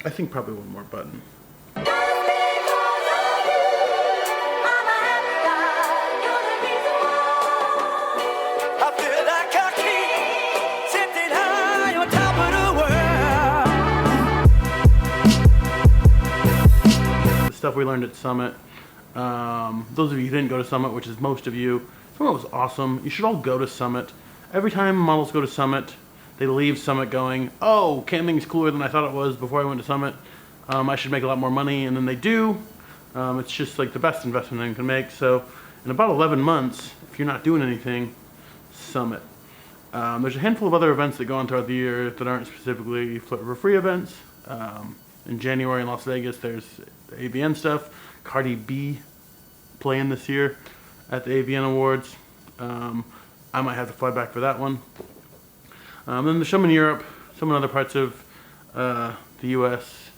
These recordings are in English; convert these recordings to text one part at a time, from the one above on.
I think probably one more button. Stuff we learned at Summit. Those of you who didn't go to Summit, which is most of you, Summit was awesome. You should all go to Summit. Every time models go to Summit, they leave Summit going, oh, camping's cooler than I thought it was before I went to Summit. I should make a lot more money, and then they do. It's just like the best investment they can make. So in about 11 months, if you're not doing anything, Summit. There's a handful of other events that go on throughout the year that aren't specifically Flirt4Free events. In January in Las Vegas, there's AVN stuff. Cardi B playing this year at the AVN Awards. I might have to fly back for that one. Then there's some in Europe, some in other parts of the US.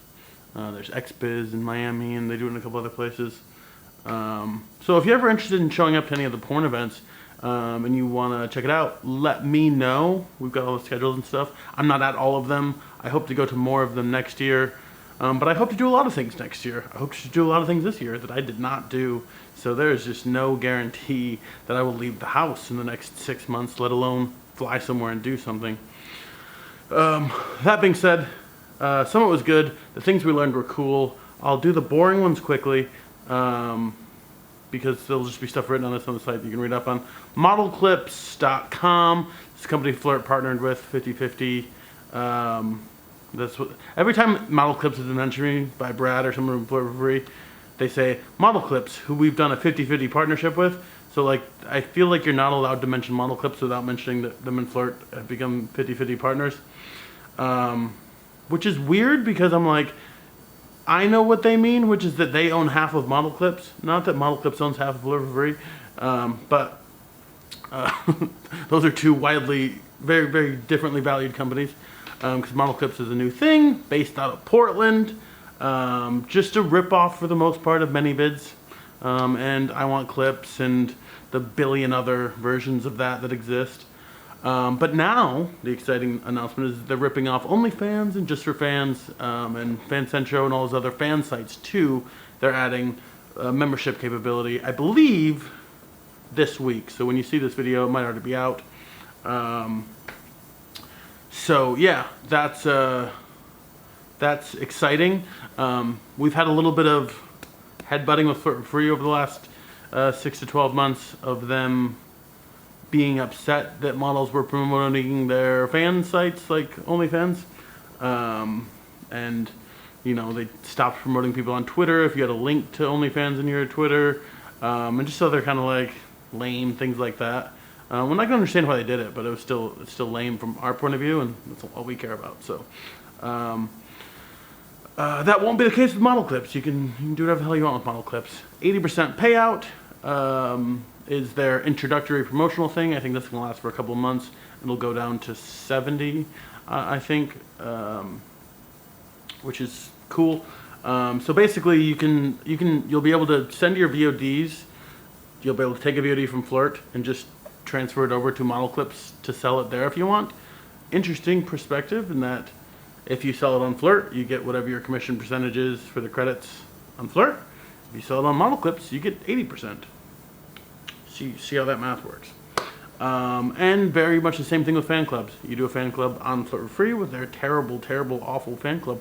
There's XBiz in Miami, and they do it in a couple other places. So if you're ever interested in showing up to any of the porn events, and you want to check it out, let me know. We've got all the schedules and stuff. I'm not at all of them. I hope to go to more of them next year. But I hope to do a lot of things next year. I hope to do a lot of things this year that I did not do. So there is just no guarantee that I will leave the house in the next 6 months, let alone fly somewhere and do something. That being said, Summit was good. The things we learned were cool. I'll do the boring ones quickly, because there'll just be stuff written on this on the site that you can read up on. Modelclips.com. This company Flirt partnered with 50/50. That's what every time Model Clips is mentioned by Brad or someone from Flirt4Free, they say Model Clips, who we've done a 50/50 partnership with. So like, I feel like you're not allowed to mention Model Clips without mentioning that them and Flirt have become 50/50 partners, which is weird because I'm like, I know what they mean, which is that they own half of Model Clips. Not that Model Clips owns half of Flirt4Free, but those are two widely, very, very differently valued companies. Because Model Clips is a new thing based out of Portland, just a ripoff for the most part of ManyVids, and I Want Clips and the billion other versions of that exist. But now the exciting announcement is they're ripping off OnlyFans and Just for Fans, and FanCentro and all those other fan sites too. They're adding membership capability, I believe, this week. So when you see this video, it might already be out. So yeah, that's exciting. We've had a little bit of headbutting with Flirt4Free over the last 6 to 12 months of them being upset that models were promoting their fan sites like OnlyFans, and you know, they stopped promoting people on Twitter if you had a link to OnlyFans in your Twitter, and just other kind of like lame things like that. We're not going to understand why they did it, but it's still lame from our point of view, and that's all we care about. So that won't be the case with Model Clips. You can do whatever the hell you want with Model Clips. 80% payout is their introductory promotional thing. I think that's going to last for a couple of months. It'll go down to 70, I think, which is cool. So basically, you'll be able to send your VODs. You'll be able to take a VOD from Flirt and just transfer it over to Model Clips to sell it there if you want. Interesting perspective in that if you sell it on Flirt, you get whatever your commission percentage is for the credits on Flirt. If you sell it on Model Clips, you get 80%. See how that math works. And very much the same thing with fan clubs. You do a fan club on Flirt4Free with their terrible, terrible, awful fan club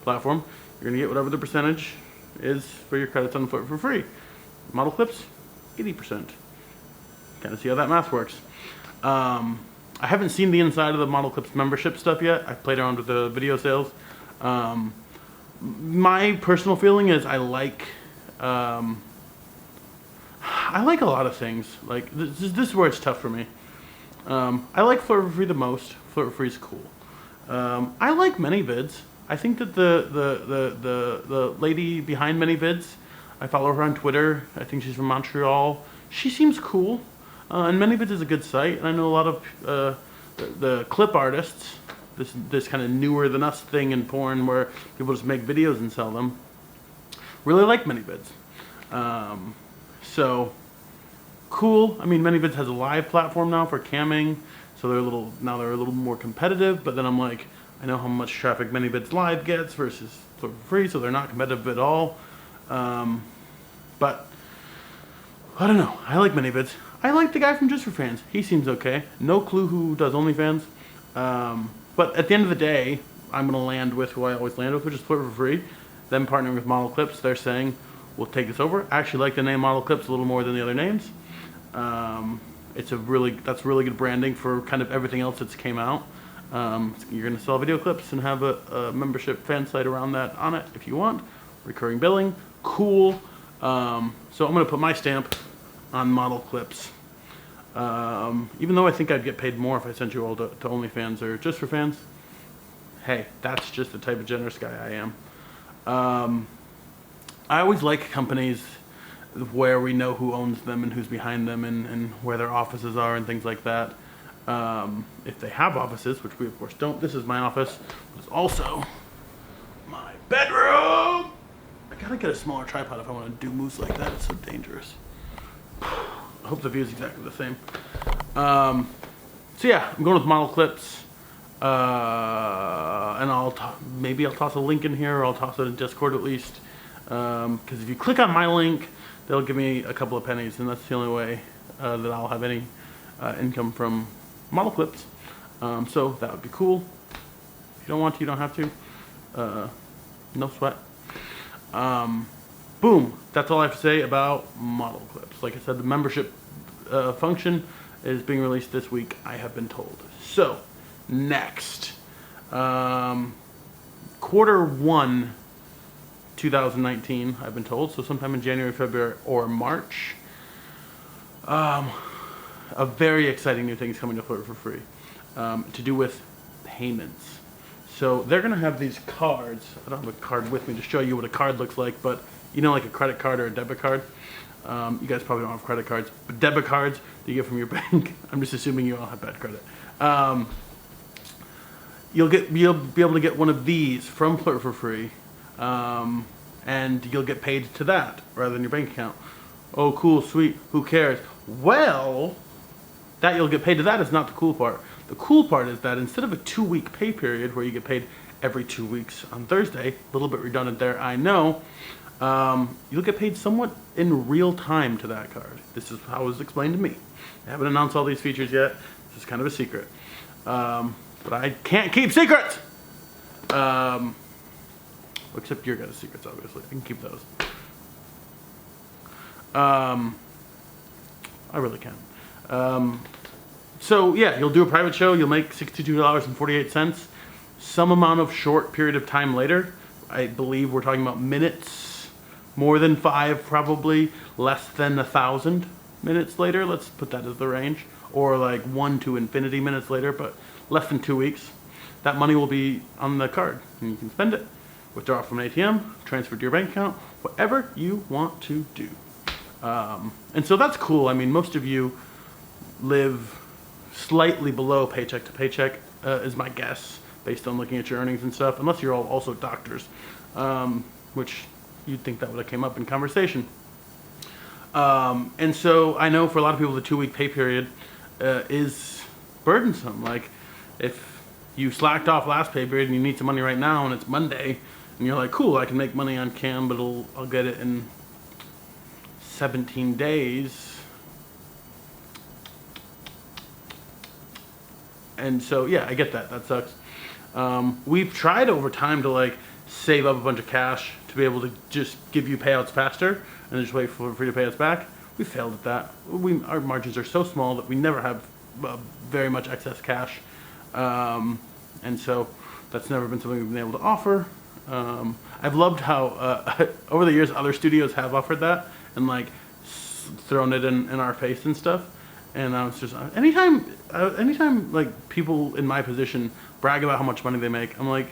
platform. You're going to get whatever the percentage is for your credits on Flirt4Free. Model Clips, 80%. Kind of see how that math works. I haven't seen the inside of the Model Clips membership stuff yet. I've played around with the video sales. My personal feeling is I like a lot of things. Like this is where it's tough for me. I like Flirt4Free the most. Flirt4Free's cool. I like ManyVids. I think that the lady behind ManyVids, I follow her on Twitter. I think she's from Montreal. She seems cool. And ManyVids is a good site, and I know a lot of the clip artists, this kind of newer than us thing in porn where people just make videos and sell them, really like ManyVids. So cool. I mean, ManyVids has a live platform now for camming, so they're a little more competitive. But then I'm like, I know how much traffic ManyVids Live gets versus Flirt4Free, so they're not competitive at all. But I don't know. I like ManyVids. I like the guy from Just for Fans. He seems okay. No clue who does OnlyFans. But at the end of the day, I'm going to land with who I always land with, which is Flirt4Free. Them partnering with Model Clips, they're saying, we'll take this over. I actually like the name Model Clips a little more than the other names. That's really good branding for kind of everything else that's came out. You're going to sell video clips and have a membership fan site around that on it if you want. Recurring billing, cool. So I'm going to put my stamp on Model Clips. Even though I think I'd get paid more if I sent you all to OnlyFans or Just for Fans. Hey, that's just the type of generous guy I am. I always like companies where we know who owns them and who's behind them and where their offices are and things like that. If they have offices, which we of course don't. This is my office. It's also my bedroom. I gotta get a smaller tripod if I want to do moves like that. It's so dangerous. I hope the view is exactly the same. So yeah, I'm going with Model Clips. And maybe I'll toss a link in here, or I'll toss it in Discord at least. Because if you click on my link, they'll give me a couple of pennies, and that's the only way that I'll have any income from Model Clips. So that would be cool. If you don't want to, you don't have to. No sweat. Boom. That's all I have to say about Model Clips. Like I said, the membership function is being released this week, I have been told. So, next. Q1 2019, I've been told. So sometime in January, February, or March. A very exciting new thing is coming to Flirt4Free. To do with payments. So they're going to have these cards. I don't have a card with me to show you what a card looks like, but you know, like a credit card or a debit card. You guys probably don't have credit cards, but debit cards that you get from your bank. I'm just assuming you all have bad credit. You'll be able to get one of these from Flirt4Free, and you'll get paid to that rather than your bank account. Oh, cool, sweet. Who cares? Well, that you'll get paid to that is not the cool part. The cool part is that instead of a 2-week pay period where you get paid every 2 weeks on Thursday, a little bit redundant there, I know, you'll get paid somewhat in real time to that card. This is how it was explained to me. I haven't announced all these features yet. This is kind of a secret. But I can't keep secrets! Except your guys' secrets, obviously. I can keep those. I really can. So yeah, you'll do a private show. You'll make $62.48. Some amount of short period of time later. I believe we're talking about minutes. More than 5, probably. Less than 1,000 minutes later. Let's put that as the range. Or like 1 to infinity minutes later, but less than 2 weeks. That money will be on the card, and you can spend it. Withdraw it from an ATM, transfer to your bank account, whatever you want to do. And so that's cool. I mean, most of you live slightly below paycheck to paycheck, is my guess, based on looking at your earnings and stuff, unless you're all also doctors, which you'd think that would have came up in conversation. And so I know for a lot of people the 2-week pay period is burdensome. Like if you slacked off last pay period and you need some money right now and it's Monday and you're like, cool, I can make money on cam, but I'll get it in 17 days. And so, yeah, I get that. That sucks. We've tried over time to like save up a bunch of cash to be able to just give you payouts faster and just wait for free to pay us back. We failed at that. Our margins are so small that we never have very much excess cash. And so that's never been something we've been able to offer. I've loved how over the years other studios have offered that and like thrown it in our face and stuff. And I was just anytime like people in my position brag about how much money they make, I'm like,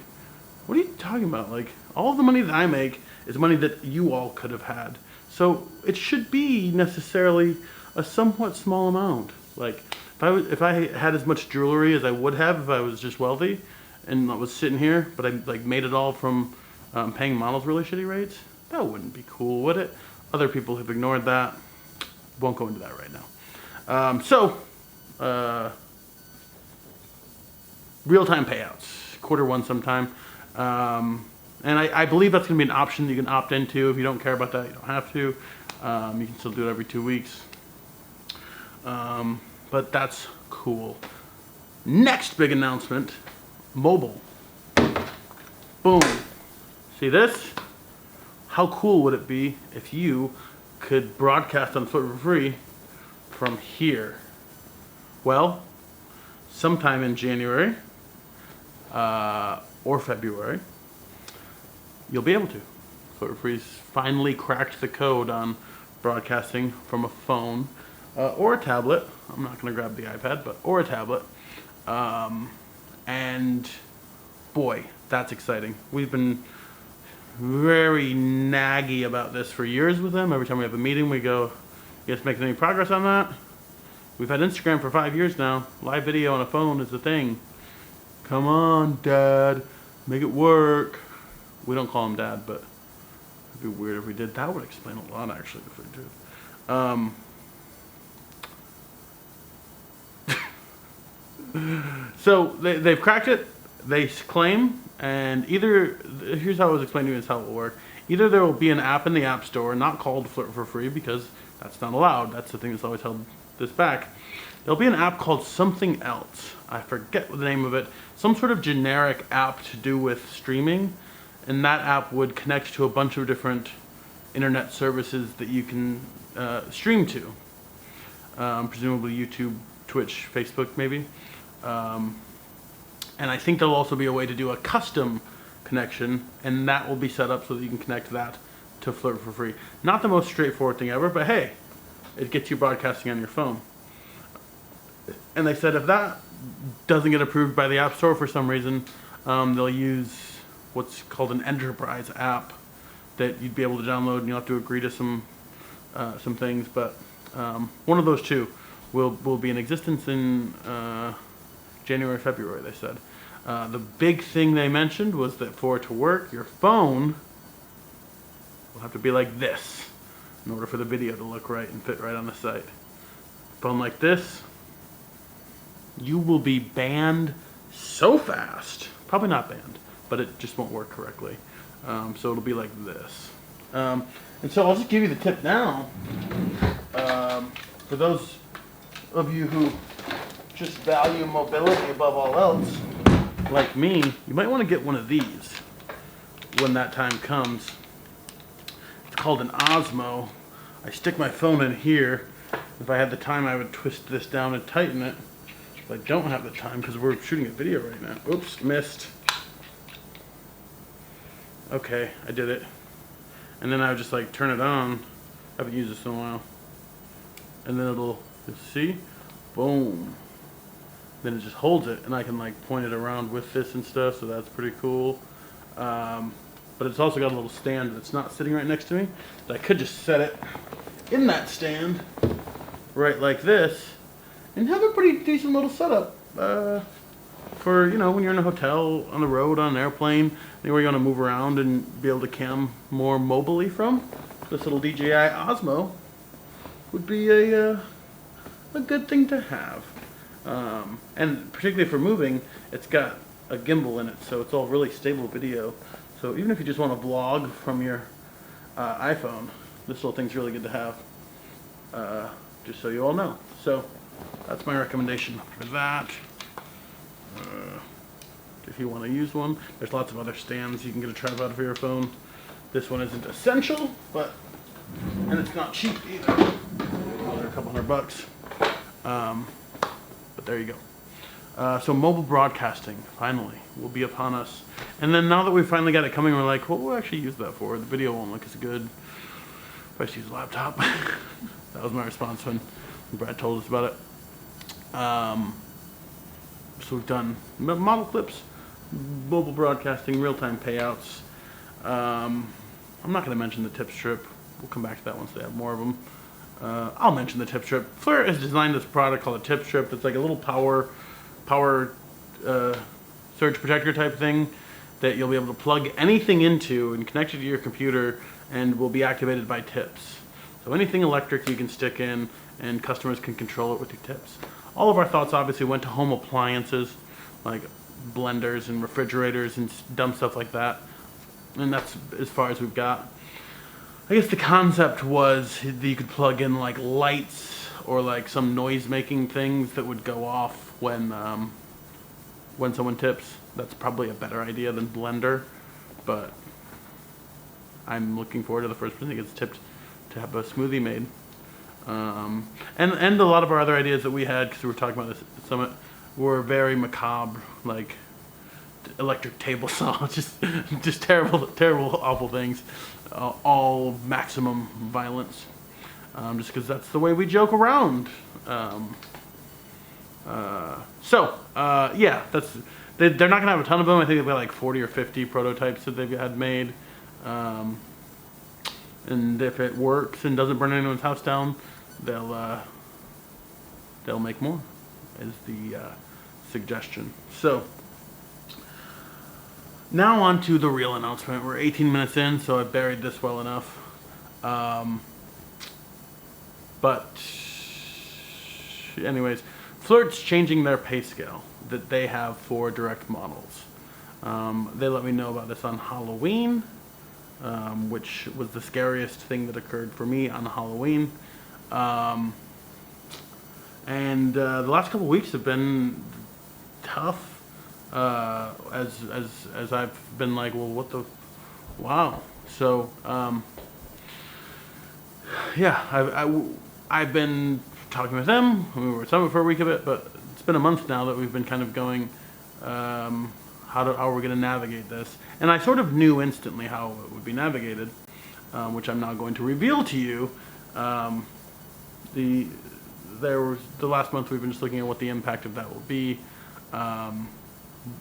what are you talking about? Like all of the money that I make is money that you all could have had. So it should be necessarily a somewhat small amount. Like if I had as much jewelry as I would have if I was just wealthy and I was sitting here, but I like made it all from paying models really shitty rates, that wouldn't be cool, would it? Other people have ignored that. Won't go into that right now. Real-time payouts. quarter one sometime. And I believe that's going to be an option that you can opt into. If you don't care about that, you don't have to. You can still do it every 2 weeks. But that's cool. Next big announcement, mobile. Boom. See this? How cool would it be if you could broadcast on Flirt4Free from here? Well, sometime in January or February, you'll be able to. Flirt4Free's finally cracked the code on broadcasting from a phone or a tablet. I'm not going to grab the iPad, or a tablet. And boy, that's exciting. We've been very naggy about this for years with them. Every time we have a meeting, we go, you guys making any progress on that? We've had Instagram for 5 years now. Live video on a phone is the thing. Come on, Dad. Make it work. We don't call him Dad, but it'd be weird if we did. That would explain a lot, actually, if we did. So they've cracked it. They claim, and here's how it was explained to me, is how it will work. Either there will be an app in the App Store, not called Flirt4Free, because that's not allowed. That's the thing that's always held this back. There'll be an app called something else. I forget the name of it. Some sort of generic app to do with streaming, and that app would connect to a bunch of different internet services that you can stream to. Presumably YouTube, Twitch, Facebook, maybe. And I think there'll also be a way to do a custom connection, and that will be set up so that you can connect that to Flirt4Free. Not the most straightforward thing ever, but hey, it gets you broadcasting on your phone. And they said if that doesn't get approved by the App Store for some reason, they'll use what's called an enterprise app that you'd be able to download, and you'll have to agree to some things, but one of those two will be in existence in January, February, they said. The big thing they mentioned was that for it to work, your phone will have to be like this in order for the video to look right and fit right on the site. Phone like this, you will be banned so fast. Probably not banned, but it just won't work correctly. So it'll be like this. And so I'll just give you the tip now. For those of you who just value mobility above all else, like me, you might want to get one of these when that time comes. It's called an Osmo. I stick my phone in here. If I had the time, I would twist this down and tighten it. But I don't have the time because we're shooting a video right now. Oops, missed. Okay, I did it. And then I would just like turn it on. I haven't used this in a while. And then it'll, see? Boom. Then it just holds it, and I can like point it around with this and stuff, so that's pretty cool. But it's also got a little stand that's not sitting right next to me. So I could just set it in that stand, right like this, and have a pretty decent little setup for, you know, when you're in a hotel, on the road, on an airplane, anywhere you want to move around and be able to cam more mobilely from. This little DJI Osmo would be a good thing to have. And particularly for moving, it's got a gimbal in it, so it's all really stable video. So even if you just want to vlog from your iPhone, this little thing's really good to have, just so you all know. So that's my recommendation for that. If you want to use one, there's lots of other stands you can get a tripod for your phone. This one isn't essential, and it's not cheap either. They're a couple $100. But there you go. So mobile broadcasting, finally, will be upon us. And then now that we've finally got it coming, we're like, what will we actually use that for? The video won't look as good if I just use a laptop. That was my response when Brad told us about it. So we've done model clips, mobile broadcasting, real-time payouts. I'm not going to mention the tip strip. We'll come back to that once they have more of them. I'll mention the tip strip. Flirt has designed this product called a tip strip. It's like a little power surge protector type thing that you'll be able to plug anything into and connect it to your computer, and will be activated by tips. So anything electric you can stick in, and customers can control it with your tips. All of our thoughts obviously went to home appliances, like blenders and refrigerators and dumb stuff like that. And that's as far as we've got. I guess the concept was that you could plug in like lights or like some noise making things that would go off when someone tips. That's probably a better idea than blender, but I'm looking forward to the first person that gets tipped to have a smoothie made. And a lot of our other ideas that we had, because we were talking about this at Summit, were very macabre, like electric table saw, just terrible, awful things, all maximum violence, just because that's the way we joke around. Yeah, they're not gonna have a ton of them. I think they've got like 40 or 50 prototypes that they've had made, and if it works and doesn't burn anyone's house down, they'll make more, is the suggestion. So now on to the real announcement. We're 18 minutes in, so I buried this well enough. But anyways, Flirt's changing their pay scale that they have for direct models. They let me know about this on Halloween, which was the scariest thing that occurred for me on Halloween. And the last couple weeks have been tough. As I've been like, well, what the, wow. So, yeah, I've been talking with them. We were at Summit for a week of it, but it's been a month now that we've been kind of going, how are we going to navigate this? And I sort of knew instantly how it would be navigated, which I'm now going to reveal to you. The last month we've been just looking at what the impact of that will be,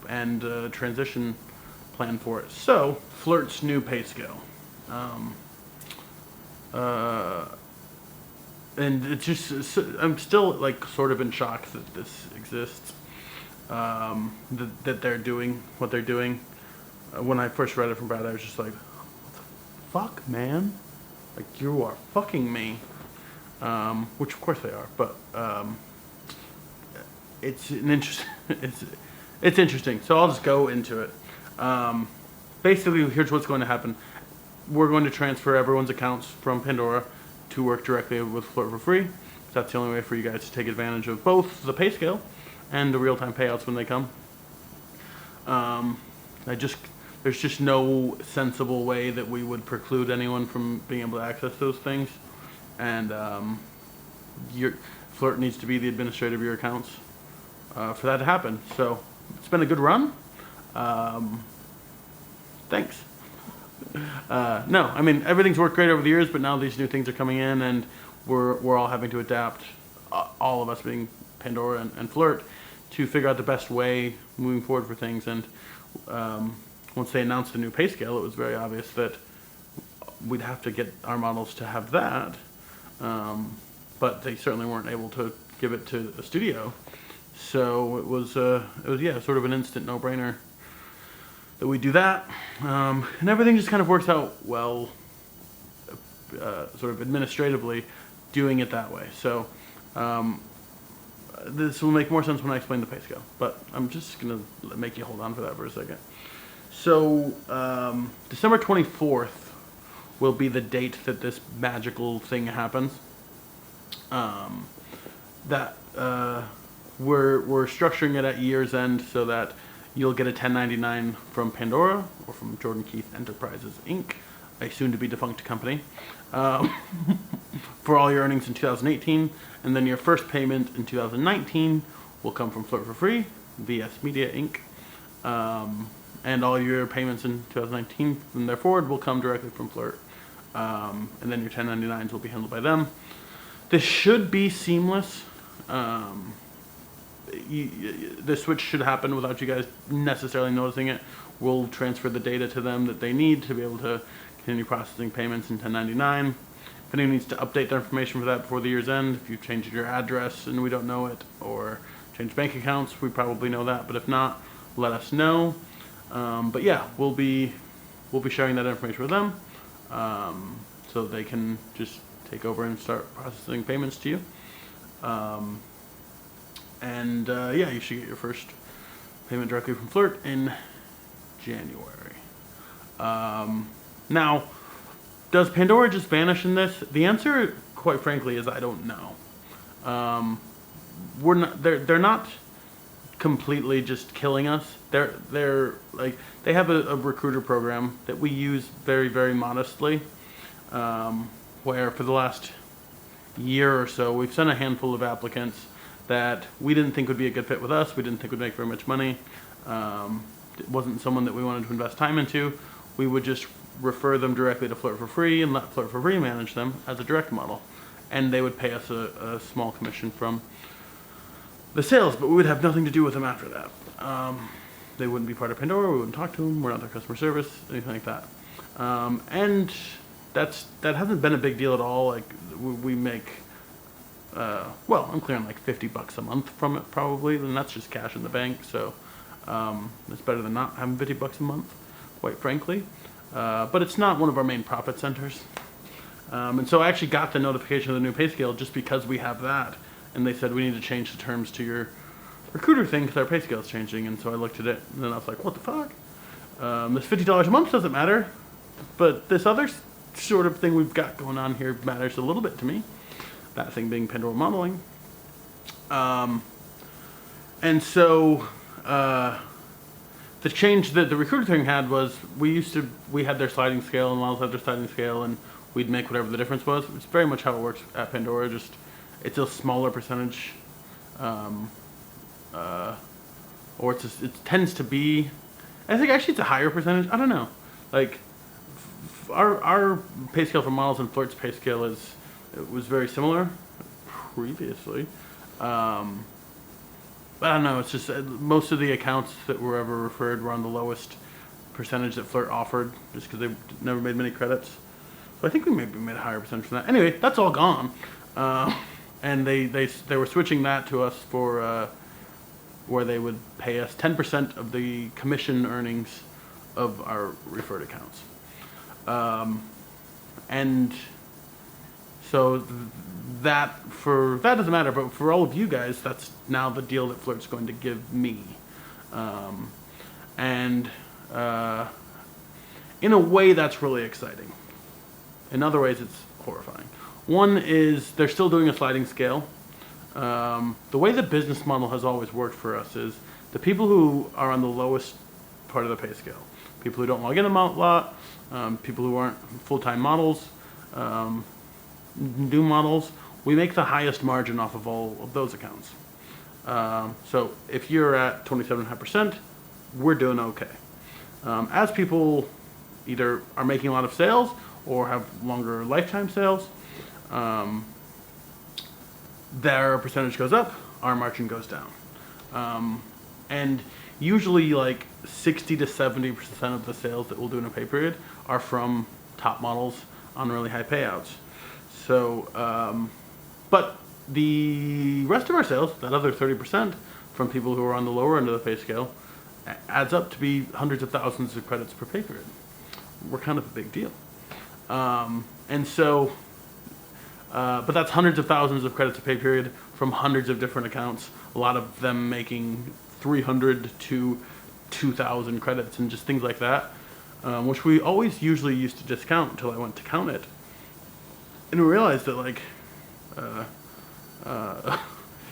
and transition plan for it. So, Flirt's new pay scale. And it's just, I'm still like sort of in shock that this exists, that they're doing what they're doing. When I first read it from Brad, I was just like, what the fuck, man? Like, you are fucking me. Which of course they are, but it's an interesting, it's interesting. So I'll just go into it. Basically, here's what's going to happen. We're going to transfer everyone's accounts from Pandora to work directly with Flirt4Free. That's the only way for you guys to take advantage of both the pay scale and the real-time payouts when they come. There's just no sensible way that we would preclude anyone from being able to access those things. And Flirt needs to be the administrator of your accounts for that to happen. So it's been a good run. Thanks. No, I mean, everything's worked great over the years, but now these new things are coming in, and we're all having to adapt, all of us being Pandora and Flirt, to figure out the best way moving forward for things. And once they announced the new pay scale, it was very obvious that we'd have to get our models to have that, but they certainly weren't able to give it to a studio. So it was yeah, sort of an instant no-brainer that we do that, and everything just kind of works out well, sort of administratively, doing it that way. So this will make more sense when I explain the pay scale, but I'm just gonna make you hold on for that for a second. So December 24th will be the date that this magical thing happens. We're structuring it at year's end so that you'll get a 1099 from Pandora or from Jordan Keith Enterprises, Inc., a soon-to-be defunct company, for all your earnings in 2018, and then your first payment in 2019 will come from Flirt4Free, VS Media, Inc., and all your payments in 2019 from there forward will come directly from Flirt, and then your 1099s will be handled by them. This should be seamless. The switch should happen without you guys necessarily noticing it. We'll transfer the data to them that they need to be able to continue processing payments in 1099. If anyone needs to update their information for that before the year's end, if you've changed your address and we don't know it, or changed bank accounts, we probably know that, but if not, let us know. But yeah, we'll be sharing that information with them, so they can just take over and start processing payments to you. Yeah, you should get your first payment directly from Flirt in January. Now, does Pandora just vanish in this? The answer, quite frankly, is I don't know. We're not. They're not completely just killing us. They're like, they have a recruiter program that we use very, very modestly, where for the last year or so we've sent a handful of applicants that we didn't think would be a good fit with us. We didn't think would make very much money. It wasn't someone that we wanted to invest time into. We would just refer them directly to Flirt4Free and let Flirt4Free manage them as a direct model, and they would pay us a small commission from the sales, but we would have nothing to do with them after that. They wouldn't be part of Pandora. We wouldn't talk to them. We're not their customer service, anything like that. And that hasn't been a big deal at all. Like, we make, well, I'm clearing like $50 a month from it probably, and that's just cash in the bank. So it's better than not having $50 a month, quite frankly. But it's not one of our main profit centers. And so I actually got the notification of the new pay scale just because we have that. And they said, we need to change the terms to your recruiter thing because our pay scale is changing. And so I looked at it, and then I was like, what the fuck? This $50 a month doesn't matter, but this other sort of thing we've got going on here matters a little bit to me. That thing being Pandora modeling. And so the change that the recruiter thing had was we had their sliding scale and Miles had their sliding scale, and we'd make whatever the difference was. It's very much how it works at Pandora, just it's a smaller percentage, or it tends to be, I think actually it's a higher percentage. I don't know. Like, our pay scale for models and Flirt's pay scale it was very similar previously. But I don't know, it's just most of the accounts that were ever referred were on the lowest percentage that Flirt offered, just because they never made many credits. So I think we maybe made a higher percentage from that. Anyway, that's all gone. And they were switching that to us for where they would pay us 10% of the commission earnings of our referred accounts. And so that doesn't matter, but for all of you guys, that's now the deal that Flirt's going to give me. And in a way, that's really exciting. In other ways, it's horrifying. One is they're still doing a sliding scale. The way the business model has always worked for us is the people who are on the lowest part of the pay scale, people who don't log in a lot, people who aren't full-time models, new models, we make the highest margin off of all of those accounts. So if you're at 27.5%, we're doing okay. As people either are making a lot of sales or have longer lifetime sales, their percentage goes up, our margin goes down. And usually like 60 to 70% of the sales that we'll do in a pay period are from top models on really high payouts. So, but the rest of our sales, that other 30% from people who are on the lower end of the pay scale, adds up to be hundreds of thousands of credits per pay period. We're kind of a big deal. And so, but that's hundreds of thousands of credits a pay period from hundreds of different accounts, a lot of them making 300 to 2,000 credits and just things like that, which we always usually used to discount until I went to count it. And we realized that like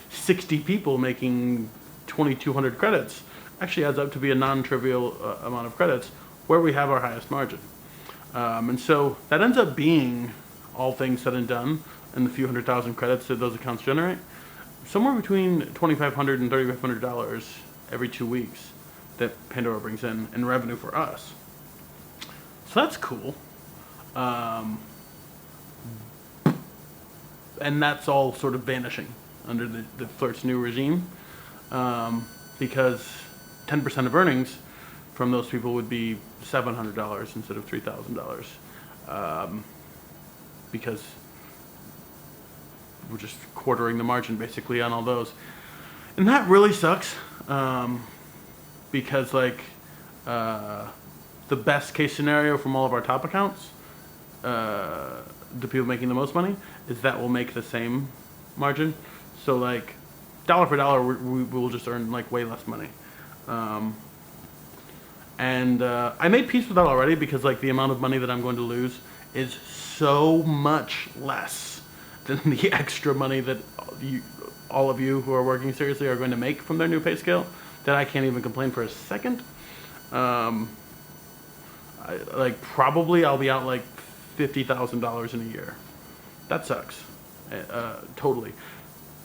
60 people making 2,200 credits actually adds up to be a non-trivial amount of credits where we have our highest margin. And so that ends up being, all things said and done, and the few $100,000 credits that those accounts generate, somewhere between $2,500 and $3,500 every 2 weeks that Pandora brings in revenue for us. So that's cool. And that's all sort of vanishing under the Flirt's new regime, because 10% of earnings from those people would be $700 instead of $3,000, because we're just quartering the margin basically on all those. And that really sucks, because like the best case scenario from all of our top accounts, the people making the most money, is that we'll make the same margin. So like dollar for dollar, we will just earn like way less money. And I made peace with that already because like the amount of money that I'm going to lose is so much less than the extra money that all of you who are working seriously are going to make from their new pay scale that I can't even complain for a second. Probably I'll be out like $50,000 in a year. That sucks. Totally.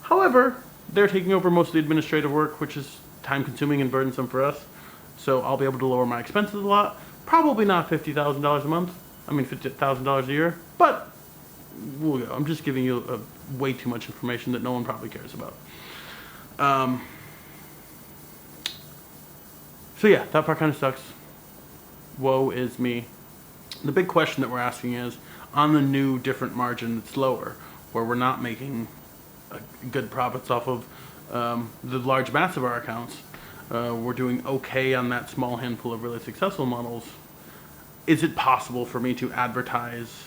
However, they're taking over most of the administrative work, which is time consuming and burdensome for us. So I'll be able to lower my expenses a lot. Probably not $50,000 a month. I mean $50,000 a year. But we'll go. I'm just giving you way too much information that no one probably cares about. So yeah, that part kind of sucks. Woe is me. The big question that we're asking is, on the new different margin that's lower, where we're not making good profits off of the large mass of our accounts, we're doing okay on that small handful of really successful models. Is it possible for me to advertise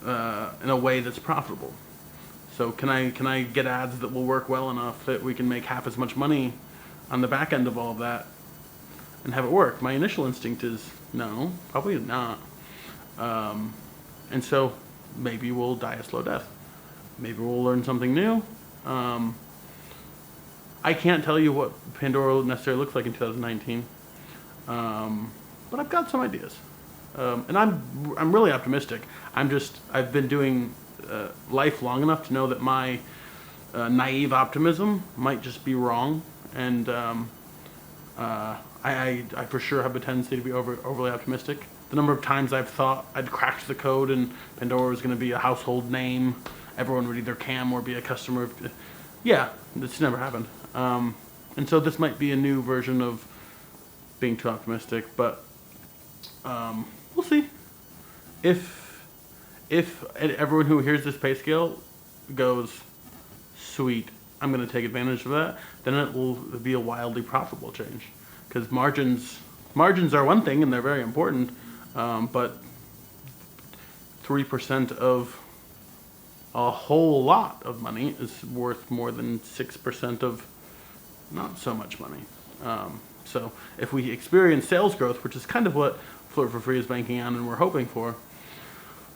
in a way that's profitable? So can I get ads that will work well enough that we can make half as much money on the back end of all of that and have it work? My initial instinct is no, probably not. And so maybe we'll die a slow death. Maybe we'll learn something new. I can't tell you what Pandora necessarily looks like in 2019, but I've got some ideas, and I'm really optimistic. I've been doing life long enough to know that my naive optimism might just be wrong, and I for sure have a tendency to be overly optimistic. The number of times I've thought I'd cracked the code and Pandora was going to be a household name, everyone would either cam or be a customer. Yeah, it's never happened. And so this might be a new version of being too optimistic, but we'll see. If everyone who hears this pay scale goes, sweet, I'm going to take advantage of that, then it will be a wildly profitable change. Because margins are one thing and they're very important, but 3% of a whole lot of money is worth more than 6% of not so much money. So if we experience sales growth, which is kind of what Flirt4Free is banking on and we're hoping for,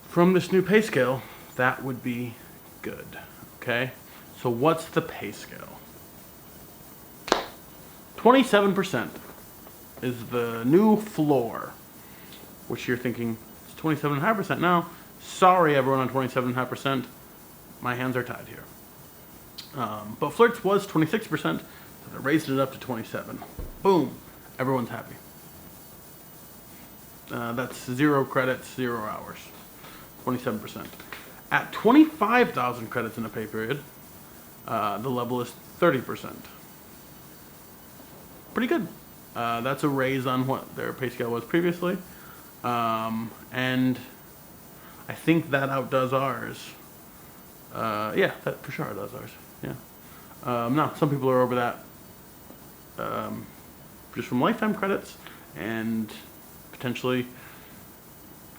from this new pay scale, that would be good. Okay? So what's the pay scale? 27% is the new floor, which you're thinking, it's 27.5% now. Sorry, everyone on 27.5%. My hands are tied here. But Flirt's was 26%, so they raised it up to 27. Boom. Everyone's happy. That's 0 credits, 0 hours. 27%. At 25,000 credits in a pay period, the level is 30%. Pretty good. That's a raise on what their pay scale was previously. And I think that outdoes ours. Yeah, that for sure outdoes ours. Yeah. Now, some people are over that just from lifetime credits, and potentially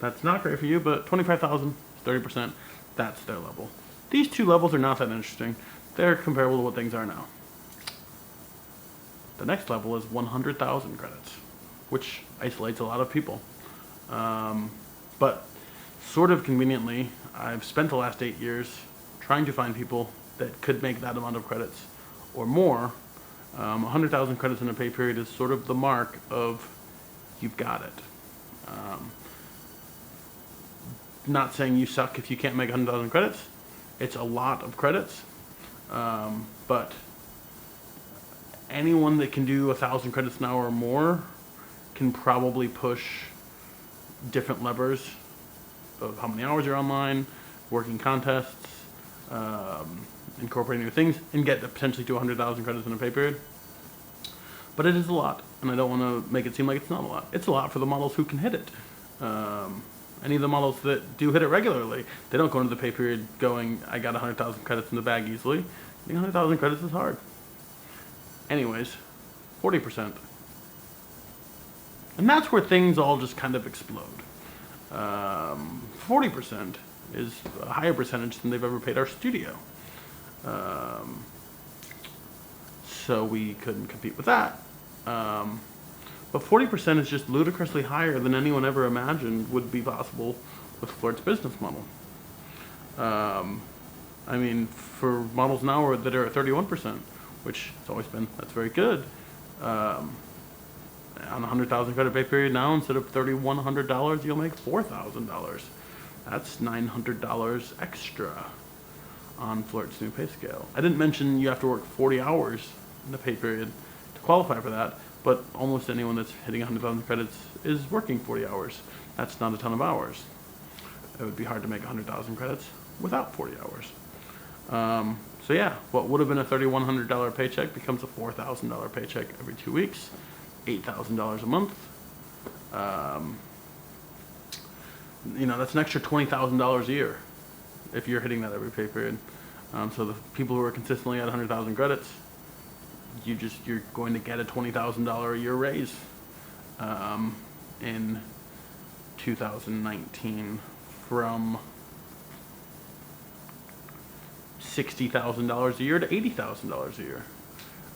that's not great for you, but 25,000, 30%, that's their level. These two levels are not that interesting. They're comparable to what things are now. The next level is 100,000 credits, which isolates a lot of people. But sort of conveniently, I've spent the last 8 years trying to find people that could make that amount of credits or more. 100,000 credits in a pay period is sort of the mark of you've got it. Not saying you suck if you can't make 100,000 credits. It's a lot of credits, but anyone that can do 1,000 credits an hour or more can probably push different levers of how many hours you're online, working contests, incorporating new things, and get potentially to 100,000 credits in a pay period. But it is a lot, and I don't want to make it seem like it's not a lot. It's a lot for the models who can hit it. Any of the models that do hit it regularly, they don't go into the pay period going, I got 100,000 credits in the bag easily. Getting 100,000 credits is hard. Anyways, 40%. And that's where things all just kind of explode. 40% is a higher percentage than they've ever paid our studio. So we couldn't compete with that. But 40% is just ludicrously higher than anyone ever imagined would be possible with Flirt's business model. I mean, for models now that are at 31%, which it's always been, that's very good. On a 100,000 credit pay period now, instead of $3,100, you'll make $4,000. That's $900 extra on Flirt's new pay scale. I didn't mention you have to work 40 hours in the pay period to qualify for that, but almost anyone that's hitting 100,000 credits is working 40 hours. That's not a ton of hours. It would be hard to make 100,000 credits without 40 hours. So yeah, what would have been a $3,100 paycheck becomes a $4,000 paycheck every 2 weeks, $8,000 a month. You know, that's an extra $20,000 a year if you're hitting that every pay period. So the people who are consistently at 100,000 credits, you're going to get a $20,000 a year raise in 2019 from $60,000 a year to $80,000 a year,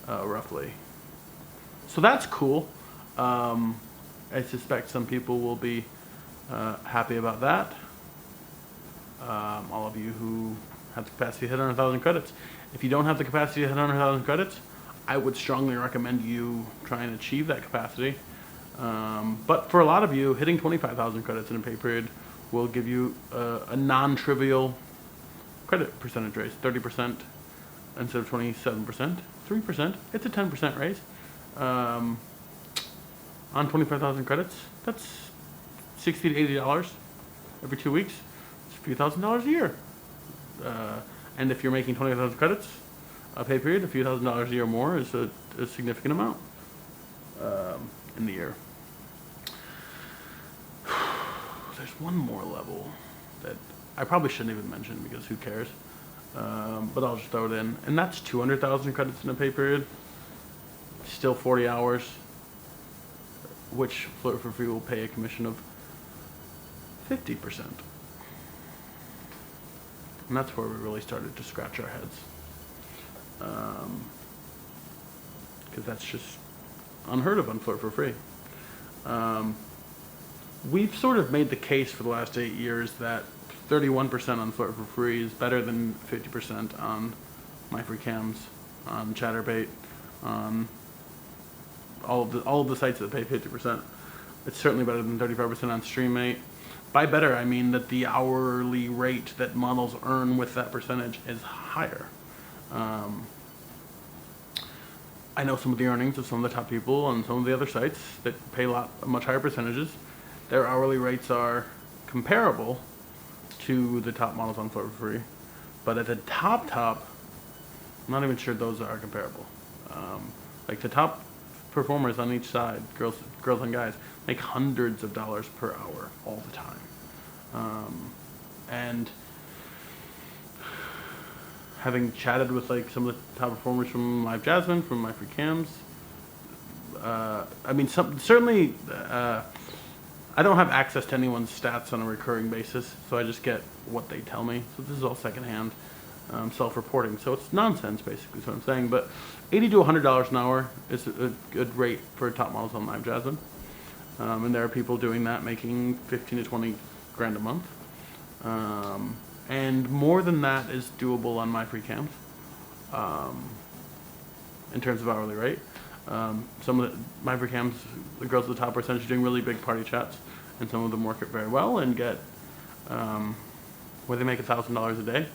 roughly. So that's cool. I suspect some people will be happy about that. All of you who have the capacity to hit 100,000 credits. If you don't have the capacity to hit 100,000 credits, I would strongly recommend you try and achieve that capacity. But for a lot of you, hitting 25,000 credits in a pay period will give you a non-trivial credit percentage raise, 30% instead of 27%, 3%. It's a 10% raise. On 25,000 credits, that's $60 to $80 every 2 weeks. It's a few $1,000s a year. And if you're making 20,000 credits a pay period, a few $1,000s a year more is a significant amount in the year. There's one more level that I probably shouldn't even mention because who cares? But I'll just throw it in. And that's 200,000 credits in a pay period. Still 40 hours, which Flirt4Free will pay a commission of 50%. And that's where we really started to scratch our heads. Because that's just unheard of on Flirt4Free. We've sort of made the case for the last 8 years that 31% on Flirt4Free is better than 50% on MyFreeCams, on Chatterbait, on all of the sites that pay 50%. It's certainly better than 35% on StreamMate. By better, I mean that the hourly rate that models earn with that percentage is higher. I know some of the earnings of some of the top people on some of the other sites that pay much higher percentages. Their hourly rates are comparable to the top models on Flirt4Free, but at the top, I'm not even sure those are comparable. Like the top performers on each side, girls and guys, make hundreds of dollars per hour all the time. And having chatted with like some of the top performers from Live Jasmine, from MyFreeCams, I mean, certainly I don't have access to anyone's stats on a recurring basis, so I just get what they tell me. So this is all secondhand self-reporting. So it's nonsense, basically, is what I'm saying. But $80 to $100 an hour is a good rate for top models on Live Jasmine. And there are people doing that, making 15 to 20 grand a month. And more than that is doable on MyFreeCams in terms of hourly rate. Some of the MyFreeCams, the girls at the top percentage are doing really big party chats, and some of them work it very well and get where they make $1,000 a day,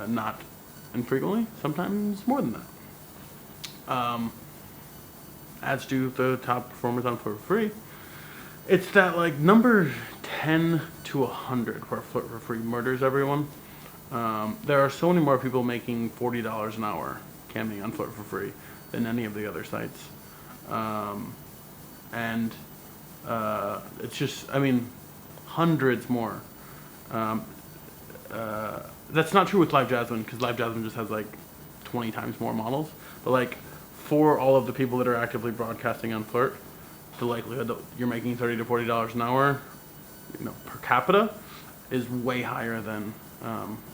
not infrequently, sometimes more than that. As do the top performers on Flirt4Free. It's that like number 10 to 100 where Flirt4Free murders everyone. There are so many more people making $40 an hour camming on Flirt4Free than any of the other sites. And it's just, I mean, hundreds more. That's not true with Live Jasmine, because Live Jasmine just has like 20 times more models. But like for all of the people that are actively broadcasting on Flirt, the likelihood that you're making $30 to $40 an hour, you know, per capita, is way higher than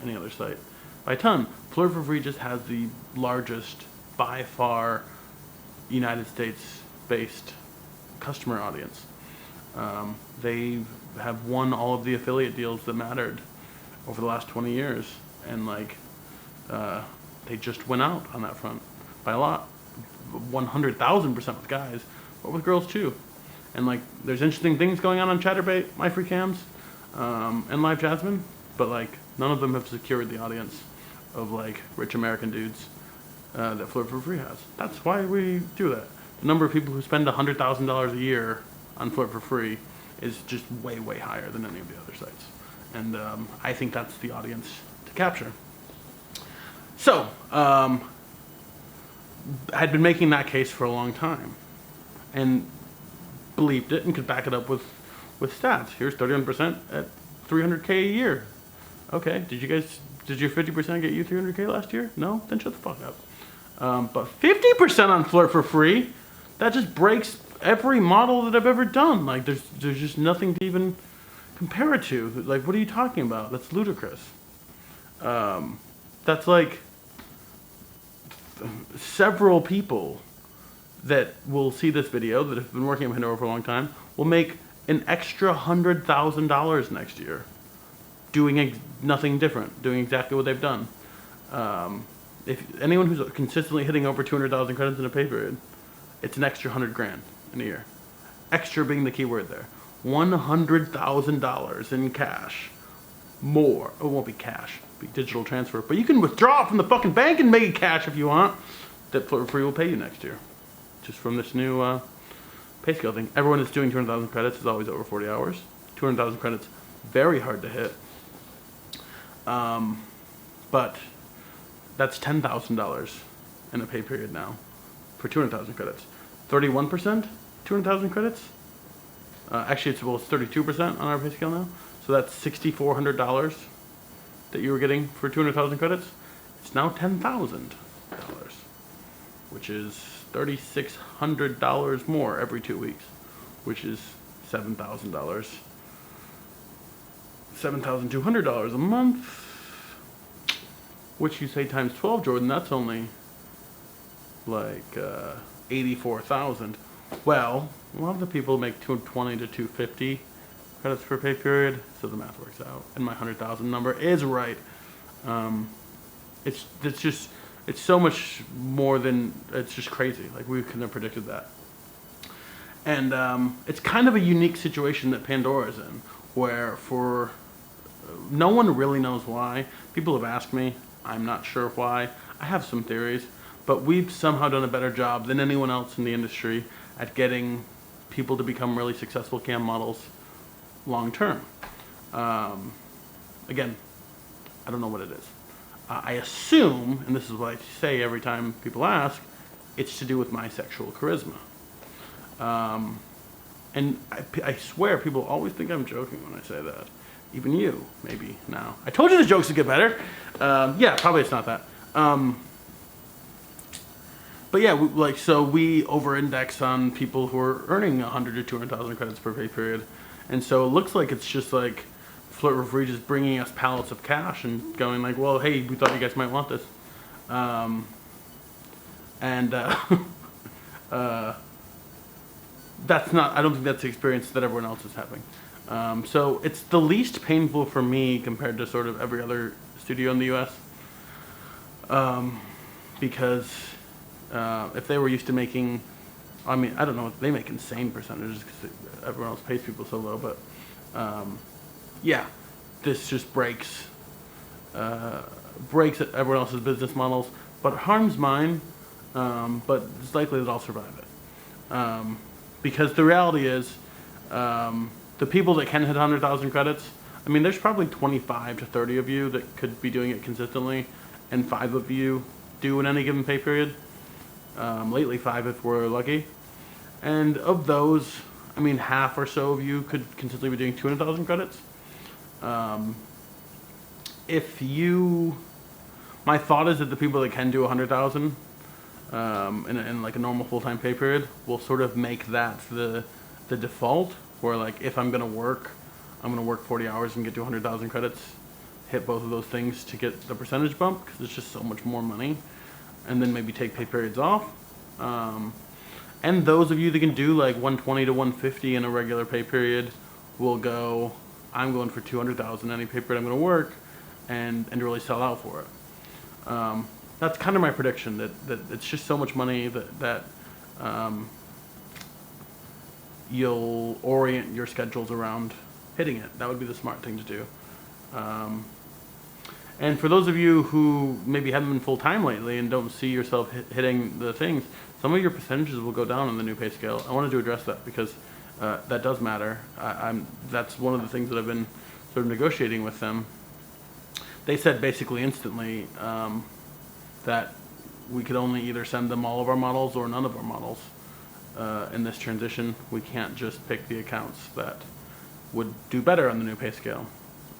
any other site by a ton. Flirt4Free just has the largest, by far, United States based customer audience. They have won all of the affiliate deals that mattered over the last 20 years, and like they just went out on that front by a lot, 100,000% with guys, but with girls too. And like there's interesting things going on Chatterbait, My Free Cams, and Live Jasmine, but like none of them have secured the audience of like rich American dudes that Flirt4Free has. That's why we do that. The number of people who spend $100,000 a year on Flirt4Free is just way, way higher than any of the other sites. And I think that's the audience to capture. So, I had been making that case for a long time and believed it and could back it up with stats. Here's 31% at 300K a year. Okay, did your 50% get you 300K last year? No? Then shut the fuck up. But 50% on Flirt4Free, that just breaks every model that I've ever done. Like there's just nothing to even compare it to. Like, what are you talking about? That's ludicrous. That's like several people that will see this video that have been working at Pandora for a long time will make an extra $100,000 next year doing nothing different, doing exactly what they've done. If anyone who's consistently hitting over 200,000 credits in a pay period, it's an extra 100 grand in a year. Extra being the key word there. $100,000 in cash. More. It won't be cash. It'll be digital transfer. But you can withdraw it from the fucking bank and make it cash if you want. That Flirt4Free will pay you next year. Just from this new pay scale thing. Everyone that's doing 200,000 credits is always over 40 hours. 200,000 credits, very hard to hit. But that's $10,000 in a pay period now for 200,000 credits. 31%, 200,000 credits. Actually, it's 32% on our pay scale now. So that's $6,400 that you were getting for 200,000 credits. It's now $10,000, which is $3,600 more every 2 weeks, which is $7,000, $7,200 a month. Which you say times 12, Jordan, that's only like 84,000. Well, a lot of the people make 220 to 250 credits per pay period, so the math works out. And my 100,000 number is right. It's so much more than, it's just crazy. Like we couldn't have predicted that. And it's kind of a unique situation that Pandora is in, where no one really knows why. People have asked me. I'm not sure why. I have some theories, but we've somehow done a better job than anyone else in the industry at getting people to become really successful cam models long term. Again, I don't know what it is. I assume, and this is what I say every time people ask, it's to do with my sexual charisma. And I swear people always think I'm joking when I say that. Even you, maybe now. I told you the jokes would get better. Yeah, probably it's not that. But yeah, so we over-index on people who are earning 100 to 200,000 credits per pay period, and so it looks like it's just like Flirt4Free just bringing us pallets of cash and going like, well, hey, we thought you guys might want this, that's not. I don't think that's the experience that everyone else is having. So it's the least painful for me compared to sort of every other studio in the U.S. Because if they were used to making, I mean, I don't know, they make insane percentages because everyone else pays people so low, but yeah, this just breaks everyone else's business models, but harms mine, but it's likely that I'll survive it. Because the reality is, the people that can hit 100,000 credits, I mean, there's probably 25 to 30 of you that could be doing it consistently, and 5 of you do in any given pay period. Lately 5 if we're lucky. And of those, I mean, half or so of you could consistently be doing 200,000 credits. My thought is that the people that can do 100,000 in like a normal full-time pay period will sort of make that the default, where like if I'm gonna work 40 hours and get to 100,000 credits, hit both of those things to get the percentage bump, because it's just so much more money, and then maybe take pay periods off. And And those of you that can do like 120 to 150 in a regular pay period will go, I'm going for 200,000 any pay period I'm going to work, and really sell out for it. That's kind of my prediction, that it's just so much money that you'll orient your schedules around hitting it. That would be the smart thing to do. And for those of you who maybe haven't been full-time lately and don't see yourself hitting the things, some of your percentages will go down on the new pay scale. I wanted to address that because that does matter. That's one of the things that I've been sort of negotiating with them. They said basically instantly that we could only either send them all of our models or none of our models in this transition. We can't just pick the accounts that would do better on the new pay scale.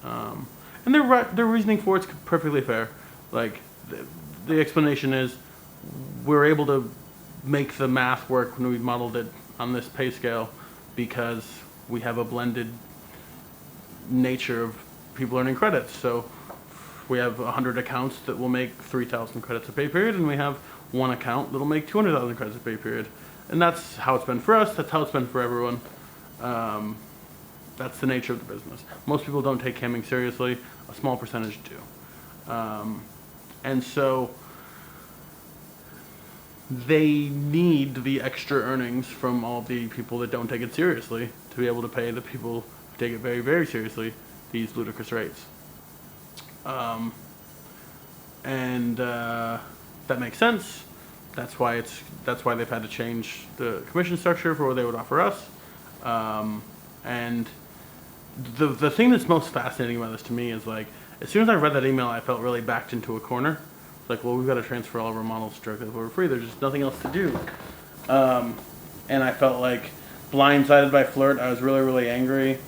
And their reasoning for it's perfectly fair. Like the explanation is, we're able to make the math work when we've modeled it on this pay scale because we have a blended nature of people earning credits. So we have 100 accounts that will make 3,000 credits a pay period, and we have one account that'll make 200,000 credits a pay period. And that's how it's been for us. That's how it's been for everyone. That's the nature of the business. Most people don't take camming seriously. A small percentage do. And so they need the extra earnings from all the people that don't take it seriously to be able to pay the people who take it very, very seriously these ludicrous rates. That makes sense. That's why they've had to change the commission structure for what they would offer us. And the thing that's most fascinating about this to me is, like, as soon as I read that email, I felt really backed into a corner. It's like, well, we've got to transfer all of our models directly to Flirt4Free. There's just nothing else to do. And I felt like blindsided by Flirt. I was really, really angry.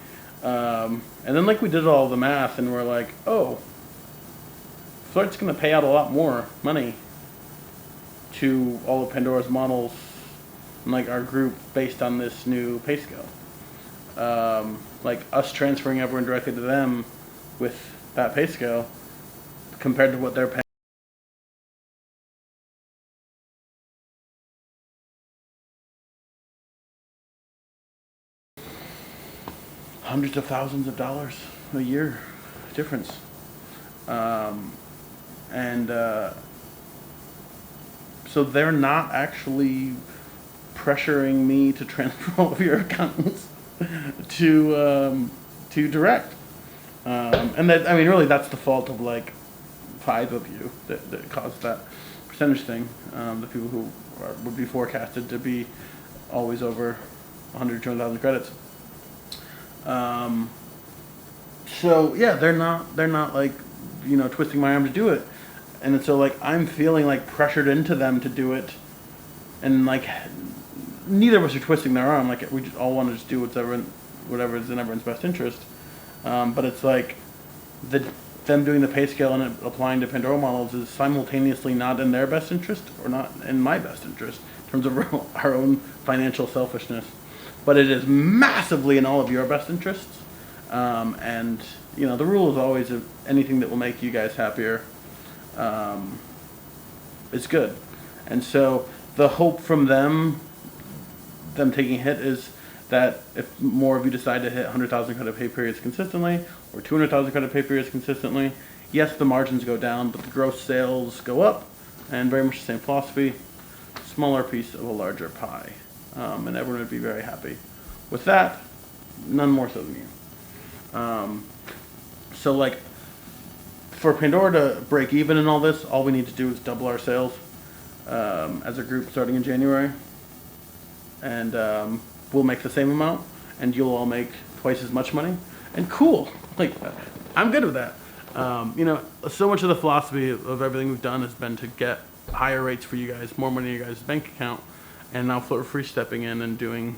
And then, like, we did all the math, and we're like, oh, Flirt's going to pay out a lot more money to all of Pandora's models and, like, our group based on this new pay scale. Like, us transferring everyone directly to them with that pay scale compared to what they're paying. Hundreds of thousands of dollars a year difference. So they're not actually pressuring me to transfer all of your accounts to direct. And that, I mean, really, that's the fault of like 5 of you that caused that percentage thing. The people who would be forecasted to be always over 100, 200,000 credits. So yeah, they're not like, you know, twisting my arm to do it. And so, like, I'm feeling like pressured into them to do it, and like neither of us are twisting their arm. Like, we just all want to just do whatever is in everyone's best interest. But it's like them doing the pay scale and it applying to Pandora models is simultaneously not in their best interest or not in my best interest in terms of our own financial selfishness. But it is massively in all of your best interests. And, you know, the rule is always anything that will make you guys happier is good. And so the hope from them taking a hit is that if more of you decide to hit 100,000 credit pay periods consistently or 200,000 credit pay periods consistently, yes, the margins go down, but the gross sales go up, and very much the same philosophy, smaller piece of a larger pie. And everyone would be very happy with that, none more so than you. So, like, for Pandora to break even in all this, all we need to do is double our sales as a group starting in January. And we'll make the same amount, and you'll all make twice as much money. And cool. Like, I'm good with that. You know, so much of the philosophy of everything we've done has been to get higher rates for you guys, more money in your guys' bank account. And now Flirt4Free stepping in and doing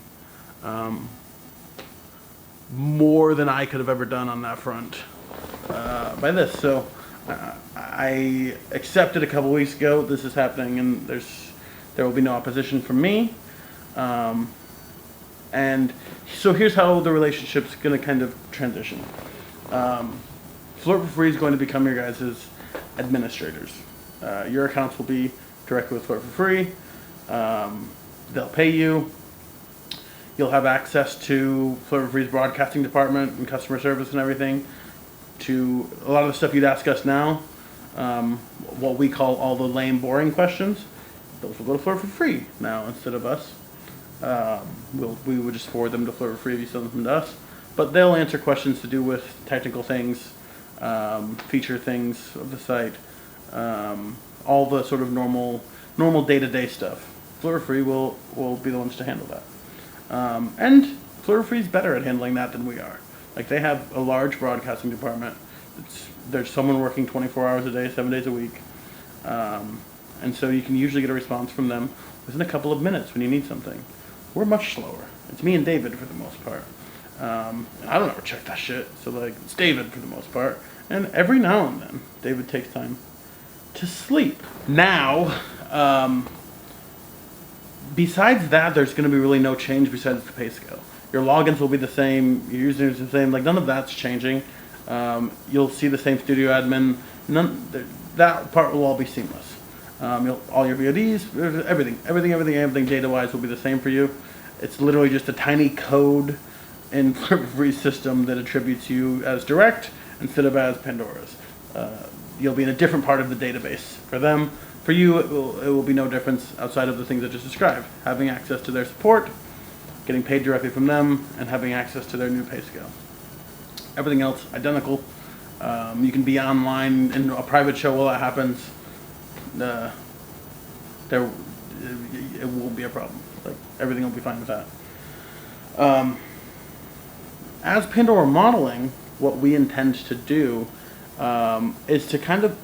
more than I could have ever done on that front by this. So I accepted a couple weeks ago this is happening, and there will be no opposition from me. And so here's how the relationship's going to kind of transition. Flirt4Free is going to become your guys' administrators. Your accounts will be directly with Flirt4Free. they'll pay you. You'll have access to Flirt4Free's broadcasting department and customer service and everything. To a lot of the stuff you'd ask us now, what we call all the lame, boring questions, those will go to Flirt4Free now instead of us. We would just forward them to Flirt4Free if you send them to us. But they'll answer questions to do with technical things, feature things of the site, all the sort of normal day-to-day stuff. Flirt4Free will be the ones to handle that. And Flirt4Free's better at handling that than we are. Like, they have a large broadcasting department. There's someone working 24 hours a day, 7 days a week. And so you can usually get a response from them within a couple of minutes when you need something. We're much slower. It's me and David for the most part. And I don't ever check that shit. So, like, it's David for the most part. And every now and then, David takes time to sleep. Now, besides that, there's going to be really no change besides the pay scale. Your logins will be the same, your usernames are the same, like none of that's changing. You'll see the same studio admin. That part will all be seamless. All your VODs, everything data-wise will be the same for you. It's literally just a tiny code in Flirt4Free's system that attributes you as direct instead of as Pandora's. You'll be in a different part of the database. For them, for you, it will be no difference outside of the things I just described. Having access to their support, getting paid directly from them, and having access to their new pay scale. Everything else, identical. You can be online in a private show while that happens. It won't be a problem. Like, everything will be fine with that. As Pandora modeling, what we intend to do is to kind of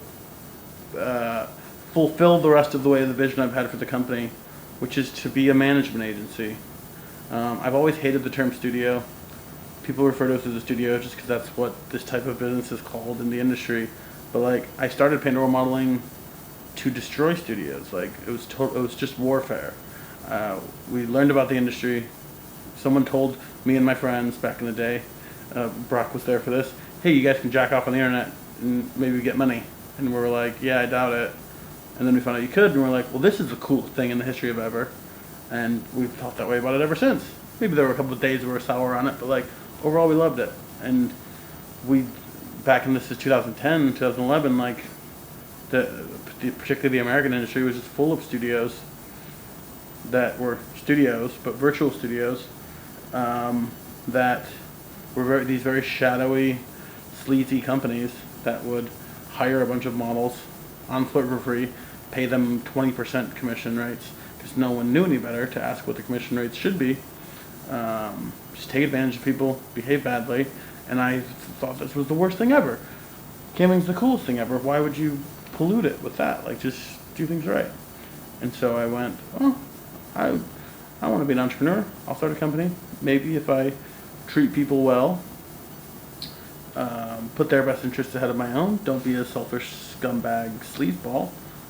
fulfill the rest of the way of the vision I've had for the company, which is to be a management agency. I've always hated the term studio. People refer to us as a studio just because that's what this type of business is called in the industry. But like, I started Pandora modeling to destroy studios. Like, it was just warfare. We learned about the industry. Someone told me and my friends back in the day, Brock was there for this, hey, you guys can jack off on the internet and maybe get money. And we were like, yeah, I doubt it. And then we found out you could, and we're like, well, this is the coolest thing in the history of ever. And we've felt that way about it ever since. Maybe there were a couple of days we were sour on it, but like, overall we loved it. And back in this is 2010, 2011, like, particularly the American industry was just full of studios that were studios, but virtual studios, that were these very shadowy, sleazy companies that would hire a bunch of models on Flirt4Free, pay them 20% commission rates, because no one knew any better to ask what the commission rates should be. Just take advantage of people, behave badly, and I thought this was the worst thing ever. Gaming's the coolest thing ever. Why would you pollute it with that? Like, just do things right. And so I went, oh, I want to be an entrepreneur. I'll start a company. Maybe if I treat people well, put their best interests ahead of my own, don't be a selfish scumbag sleazeball,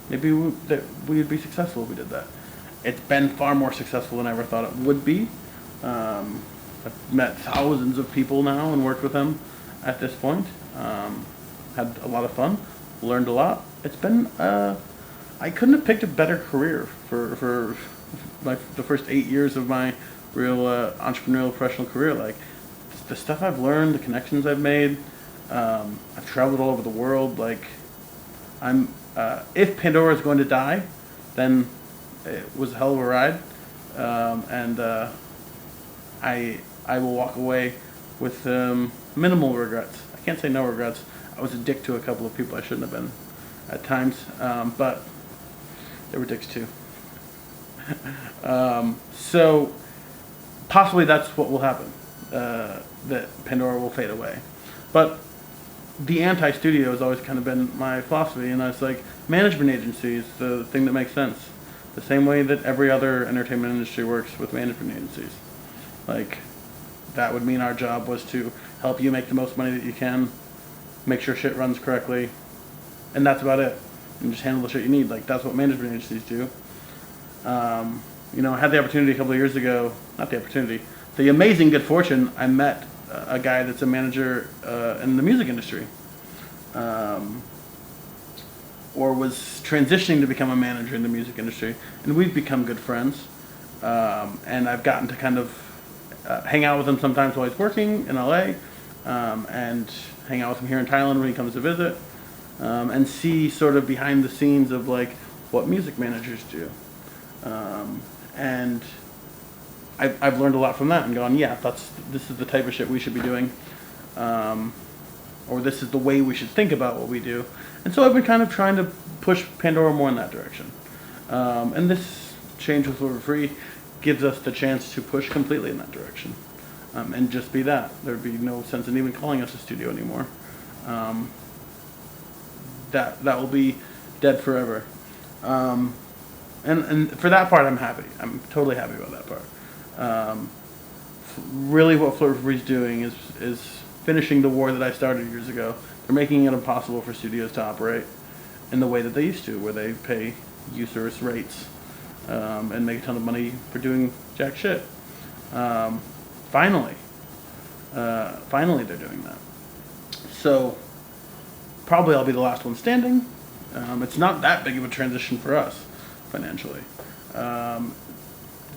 maybe we'd be successful if we did that. It's been far more successful than I ever thought it would be. I've met thousands of people now and worked with them at this point. Had a lot of fun, learned a lot. It's been, I couldn't have picked a better career for the first 8 years of my real entrepreneurial professional career. Like, the stuff I've learned, the connections I've made, I've traveled all over the world. Like, if Pandora is going to die, then it was a hell of a ride, and I will walk away with minimal regrets. I can't say no regrets. I was a dick to a couple of people I shouldn't have been at times, but they were dicks too. So possibly that's what will happen, that Pandora will fade away. But the anti-studio has always kind of been my philosophy, and I was like, management agency is the thing that makes sense. The same way that every other entertainment industry works with management agencies. Like, that would mean our job was to help you make the most money that you can, make sure shit runs correctly, and that's about it. And just handle the shit you need. Like, that's what management agencies do. You know, I had the opportunity a couple of years ago, not the opportunity, the amazing good fortune, I met a guy that's a manager in the music industry, or was transitioning to become a manager in the music industry, and we've become good friends. And I've gotten to kind of hang out with him sometimes while he's working in LA, and hang out with him here in Thailand when he comes to visit, and see sort of behind the scenes of like what music managers do. And I've learned a lot from that and gone, yeah, this is the type of shit we should be doing, or this is the way we should think about what we do. And so I've been kind of trying to push Pandora more in that direction. And this change with Flirt4Free gives us the chance to push completely in that direction, and just be that. There'd be no sense in even calling us a studio anymore. That will be dead forever. And for that part, I'm happy. I'm totally happy about that part. Really, what Flirt4Free's doing is finishing the war that I started years ago. They're making it impossible for studios to operate in the way that they used to, where they pay usurious rates and make a ton of money for doing jack shit. Finally, they're doing that. So probably I'll be the last one standing. It's not that big of a transition for us financially.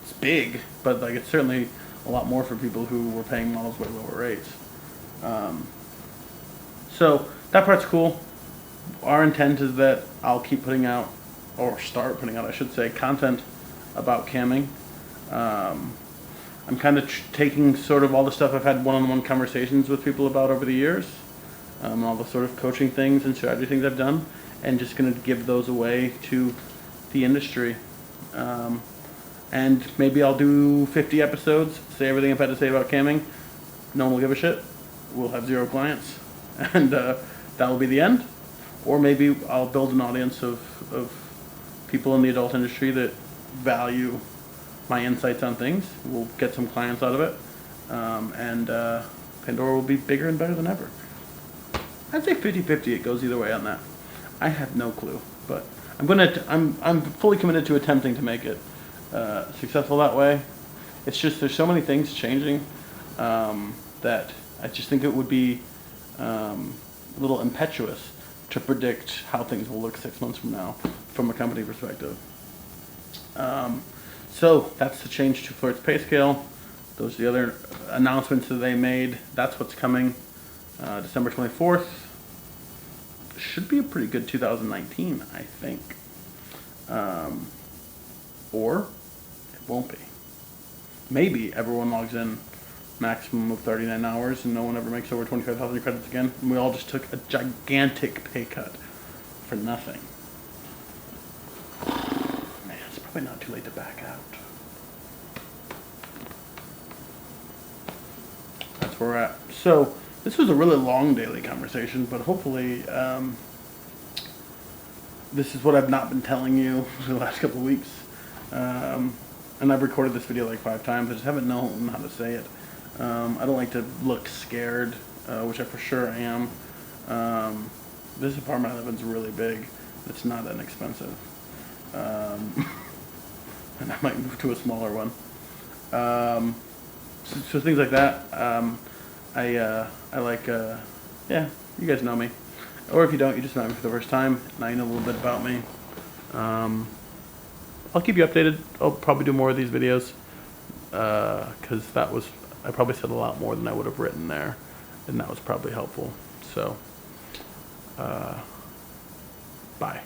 It's big, but like it's certainly a lot more for people who were paying models way lower rates. So that part's cool. Our intent is that I'll keep putting out, or start putting out, I should say, content about camming. I'm kind of taking sort of all the stuff I've had one-on-one conversations with people about over the years, all the sort of coaching things and strategy things I've done, and just going to give those away to the industry. And maybe I'll do 50 episodes, say everything I've had to say about camming. No one will give a shit. We'll have 0 clients, and that will be the end. Or maybe I'll build an audience of people in the adult industry that value my insights on things. We'll get some clients out of it, and Pandora will be bigger and better than ever. I'd say 50-50. It goes either way on that. I have no clue, but I'm fully committed to attempting to make it successful that way. It's just there's so many things changing that I just think it would be a little impetuous to predict how things will look 6 months from now from a company perspective. So that's the change to Flirt's pay scale. Those are the other announcements that they made. That's what's coming December 24th. Should be a pretty good 2019, I think. Or it won't be. Maybe everyone logs in maximum of 39 hours and no one ever makes over 25,000 credits again. And we all just took a gigantic pay cut for nothing. Man, it's probably not too late to back out. That's where we're at. So this was a really long daily conversation, but hopefully this is what I've not been telling you for the last couple of weeks. And I've recorded this video like 5 times. I just haven't known how to say it. I don't like to look scared, which I for sure am. This apartment I live in is really big. It's not inexpensive. And I might move to a smaller one. So things like that. I like, yeah, you guys know me. Or if you don't, you just met me for the first time. Now you know a little bit about me. I'll keep you updated. I'll probably do more of these videos. Because I probably said a lot more than I would have written there. And that was probably helpful. So, bye.